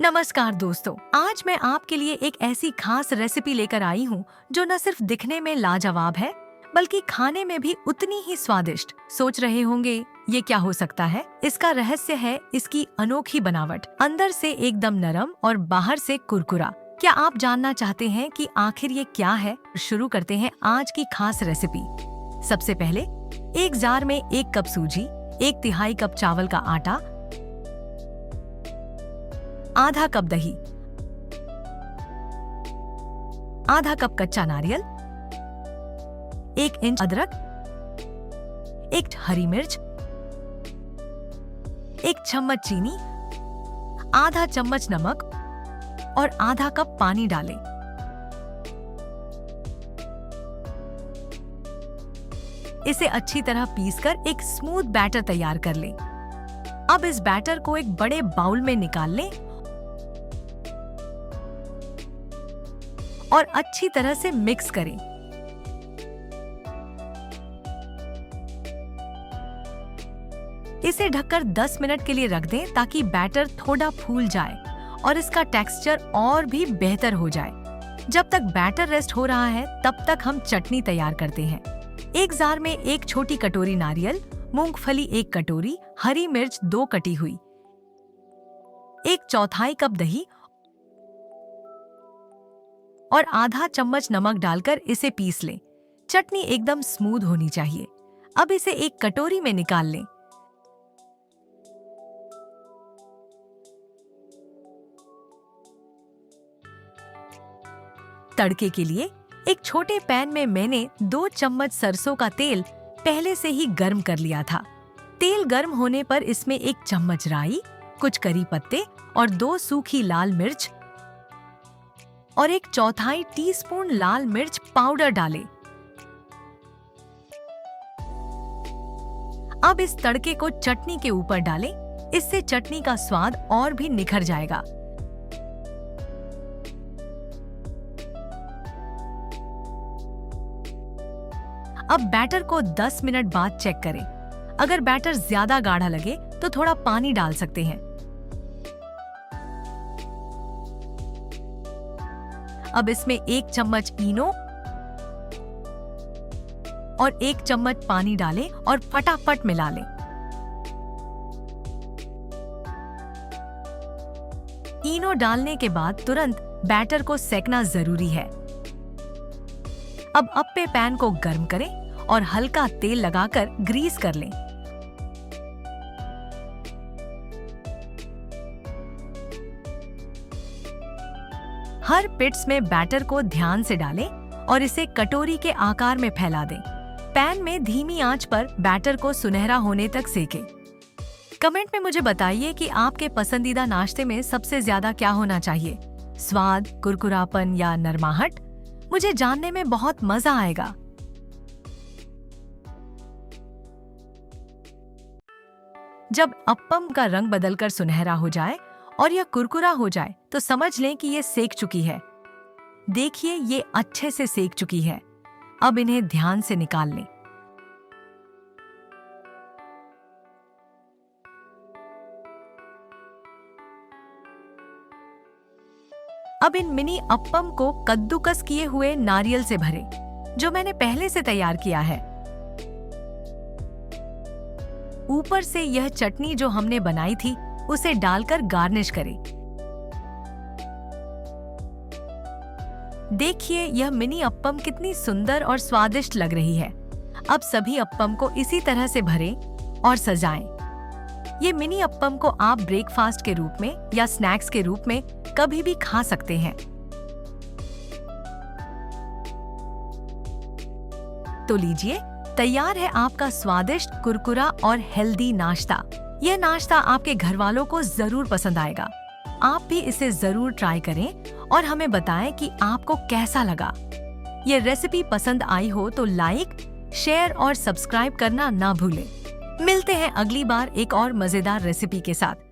नमस्कार दोस्तों, आज मैं आपके लिए एक ऐसी खास रेसिपी लेकर आई हूँ जो न सिर्फ दिखने में लाजवाब है बल्कि खाने में भी उतनी ही स्वादिष्ट। सोच रहे होंगे ये क्या हो सकता है? इसका रहस्य है इसकी अनोखी बनावट, अंदर से एकदम नरम और बाहर से कुरकुरा। क्या आप जानना चाहते हैं कि आखिर ये क्या है? शुरू करते हैं आज की खास रेसिपी। सबसे पहले एक जार में 1 कप सूजी, 1/3 कप चावल का आटा, आधा कप दही, आधा कप कच्चा नारियल, 1 इंच अदरक, 1 हरी मिर्च, 1 चम्मच चीनी, आधा चम्मच नमक और आधा कप पानी डालें। इसे अच्छी तरह पीसकर एक स्मूथ बैटर तैयार कर लें। अब इस बैटर को एक बड़े बाउल में निकाल लें और अच्छी तरह से मिक्स करें। इसे ढककर 10 मिनट के लिए रख दें ताकि बैटर थोड़ा फूल जाए और इसका टेक्सचर और भी बेहतर हो जाए। जब तक बैटर रेस्ट हो रहा है तब तक हम चटनी तैयार करते हैं। एक जार में 1 छोटी कटोरी नारियल, मूंगफली 1 कटोरी, हरी मिर्च 2 कटी हुई, 1/4 कप दही और आधा चम्मच नमक डालकर इसे पीस लें। चटनी एकदम स्मूथ होनी चाहिए। अब इसे एक कटोरी में निकाल लें। तड़के के लिए एक छोटे पैन में मैंने 2 चम्मच सरसों का तेल पहले से ही गर्म कर लिया था। तेल गर्म होने पर इसमें 1 चम्मच राई, कुछ करी पत्ते और 2 सूखी लाल मिर्च और 1/4 टीस्पून लाल मिर्च पाउडर डालें। अब इस तड़के को चटनी के ऊपर डालें। इससे चटनी का स्वाद और भी निखर जाएगा। अब बैटर को 10 मिनट बाद चेक करें। अगर बैटर ज्यादा गाढ़ा लगे तो थोड़ा पानी डाल सकते हैं। अब इसमें 1 चम्मच इनो और 1 चम्मच पानी डालें और फटाफट मिला लें। इनो डालने के बाद तुरंत बैटर को सेकना जरूरी है। अब अप्पे पैन को गर्म करें और हल्का तेल लगाकर ग्रीस कर लें। हर पिट्स में बैटर को ध्यान से डालें और इसे कटोरी के आकार में फैला दें। पैन में धीमी आंच पर बैटर को सुनहरा होने तक सेकें। कमेंट में मुझे बताइए कि आपके पसंदीदा नाश्ते में सबसे ज्यादा क्या होना चाहिए, स्वाद, कुरकुरापन या नरमाहट? मुझे जानने में बहुत मजा आएगा। जब अप्पम का रंग बदलकर सुनहरा हो जाए और यह कुरकुरा हो जाए तो समझ लें कि ये सेक चुकी है। देखिए, ये अच्छे से सेक चुकी है। अब इन्हें ध्यान से निकाल लें। अब इन मिनी अप्पम को कद्दूकस किए हुए नारियल से भरें, जो मैंने पहले से तैयार किया है। ऊपर से यह चटनी जो हमने बनाई थी उसे डालकर गार्निश करें। देखिए, यह मिनी अप्पम कितनी सुंदर और स्वादिष्ट लग रही है। अब सभी अप्पम को इसी तरह से भरें और सजाएं। ये मिनी अप्पम को आप ब्रेकफास्ट के रूप में या स्नैक्स के रूप में कभी भी खा सकते हैं। तो लीजिए, तैयार है आपका स्वादिष्ट, कुरकुरा और हेल्दी नाश्ता। यह नाश्ता आपके घर वालों को जरूर पसंद आएगा। आप भी इसे जरूर ट्राई करें और हमें बताएं कि आपको कैसा लगा। ये रेसिपी पसंद आई हो तो लाइक, शेयर और सब्सक्राइब करना ना भूलें। मिलते हैं अगली बार एक और मजेदार रेसिपी के साथ।